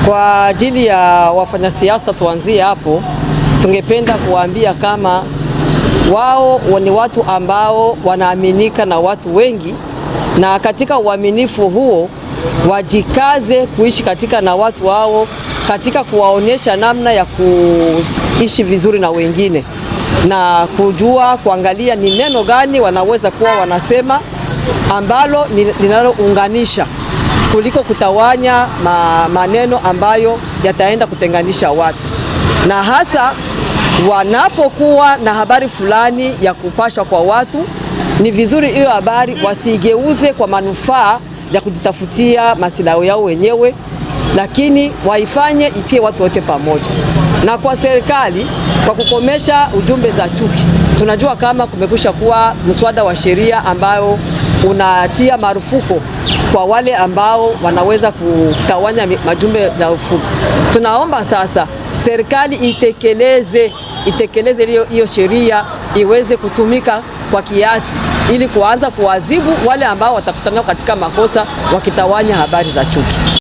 Kwa ajili ya wafanyasiasa tuanzie hapo, tungependa kuwaambia kama wao ni watu ambao wanaaminika na watu wengi, na katika uaminifu huo wajikaze kuishi katika na watu wao, katika kuwaonyesha namna ya kuishi vizuri na wengine na kujua kuangalia ni neno gani wanaweza kuwa wanasema ambalo linalounganisha kuliko kutawanya maneno ambayo yataenda kutenganisha watu. Na hasa wanapokuwa na habari fulani ya kupasha kwa watu, ni vizuri hiyo habari wasigeuze kwa manufaa ya kujitafutia maslahi yao wenyewe, lakini waifanye itie watu wote pamoja. Na kwa serikali, kwa kukomesha ujumbe za chuki, tunajua kama kumekwisha kuwa mswada wa sheria ambayo unatia marufuku kwa wale ambao wanaweza kutawanya majumbe za ufuku. Tunaomba sasa serikali itekeleze hiyo sheria iweze kutumika kwa kiasi, ili kuanza kuadhibu wale ambao watakutana katika makosa wakitawanya habari za chuki.